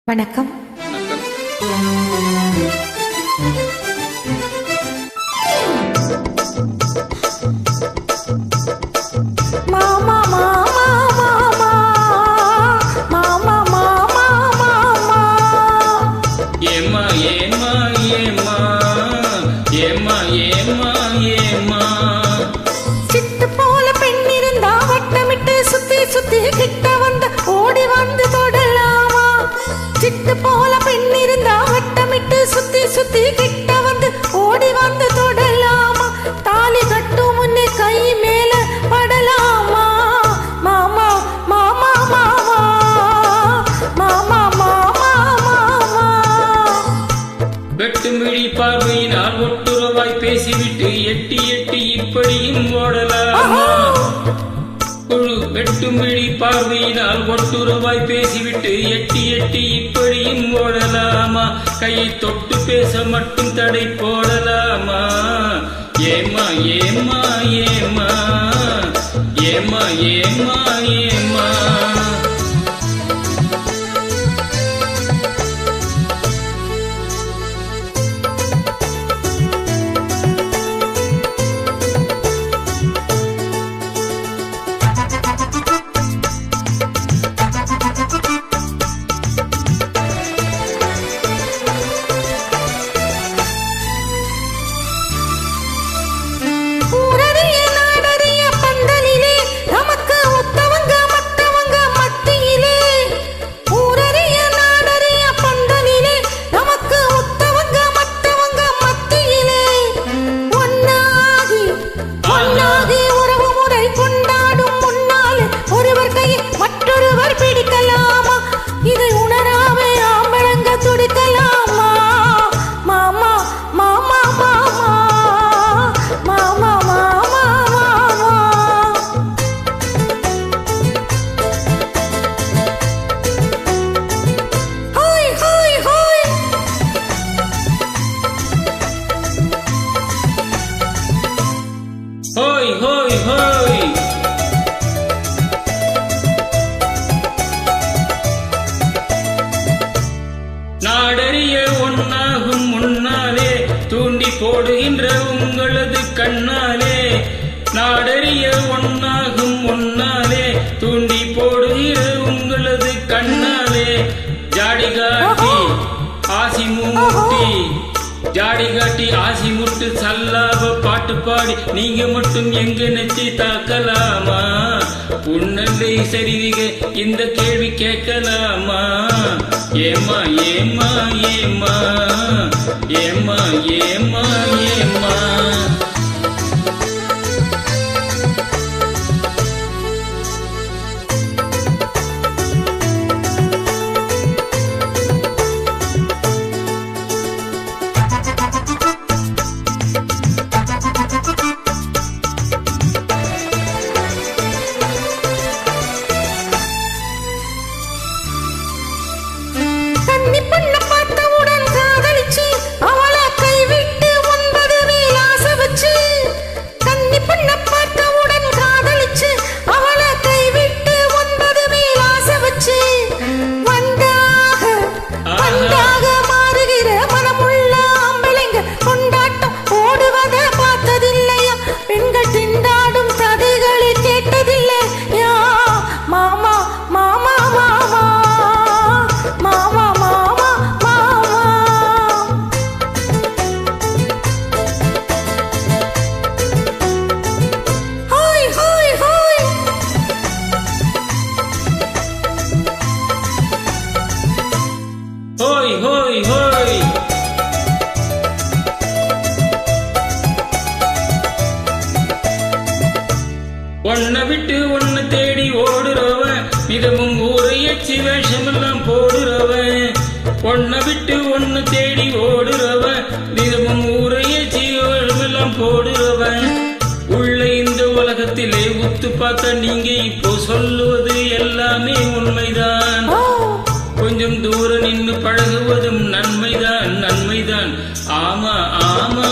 வணக்கம். மாமா மாமா மாமா மாமா மாமா மாமா ஏமா ஏமா ஏமா ஏமா ஏமா ஏமா சிட்டு போல பெண் இருந்தா வட்டமிட்டு சுத்தி சுத்தி கிட்ட வந்து ஓடி வந்து தொடலாமா? சிட்டு போல பெண் இருந்தா வட்டமிட்டு சுத்தி சுத்தி கிட்ட வந்து ஓடி வந்து தொடலாமா? தாலி கட்டும் முன்னே கை மேல படலாமா? மாமா மாமா மாமா மாமா மாமா மாமா வெட்டுமிழி பார்வையினால் ஒட்டுறவாய் பேசிவிட்டு எட்டி எட்டி இப்படியும் ஓடலாமா? வெட்டுமிழி பார்வையினால் ஒட்டுறவாய் பேசிவிட்டு எட்டி எட்டி இப்படியும் ஓடலாமா? கையை தொட்டு பேச மட்டும் தடை போடலாமா? ஏமா ஏமா ஏமா ஏமா ஏமா ஏமா ஊரறிய நாடறிய பந்தலிலே நமக்கு ஒத்தவங்க மத்தவங்க மத்தியிலே. ஊரறிய நாடறிய பந்தலிலே நமக்கு ஒத்தவங்க மத்தவங்க மத்தியிலே. ஒன்னாகி ஒன்னாகி உறவு முறை கொண்டாடும் முன்னாலே ஒருவர் கையை மற்றொருவர் பிடிக்கலாமா? இதை உணராமே ஆம்பளங்க துடிக்கலாமா? மாமா மாமா மாமா மாமா மாமா மாமா ஹோய் ஹோய் ஹோய் ஹோய் ஹோய் ஹோய் நாடறிய ஒன்னாகும் முன்னாலே தூண்டி போடுகின்ற உங்களது கண்ணாலே. நாடறிய ஒன்னாகும் முன்னாலே தூண்டி போடுகிற உங்களது கண்ணாலே. ஜாடி காட்டி ஆசி மூட்டி ஜாடி காட்டி ஆசி முட்டு சல்லாப பாட்டு பாடி நீங்க மட்டும் எங்க நெச்சி தாக்கலாமா? உன்னல்லை சரிவிக இந்த கேள்வி கேட்கலாமா? ஏமா ஏமா ஏமா ஏமா ஏமா ஏமா கன்னி பொண்ண பார்த்தவுடன் காதலிச்சு அவளை கைவிட்டு 9 மேல் ஆசை வச்சு. கன்னி பொண்ண பார்த்தவுடன் காதலிச்சு அவளை கைவிட்டு 9 மேல் ஆசை வச்சு. வந்தாக வந்தாக மாறுகிற மனமுள்ள ஆம்பளைங்க கொண்டாட்டம் ஓடுவத பார்த்ததில்லையா? பெண்கள் திண்டாடும் கதைகளை கேட்டதில்லையா? மாமா மாமா மாமா மாமா மாமா மாமா ஹோய் ஹோய் ஹோய் ஹோய் ஹோய் ஹோய் ஒன்ன விட்டு ஒன்னு தேடி ஓடுறவன் மிதமும் ஊரையச்சி வேஷமெல்லாம் போடுறவன். ஒன்ன விட்டு ஒன்னு தேடி ஓடுறவன் மிதமும் ஊரையச்சி வேஷமெல்லாம் போடுறவன். உள்ள இந்த உலகத்திலே உத்து பார்த்த நீங்க இப்போ சொல்லுவது எல்லாமே உண்மைதான். கொஞ்சம் தூரம் நின்று பழகுவதும் நன்மைதான் நன்மைதான். ஆமா ஆமா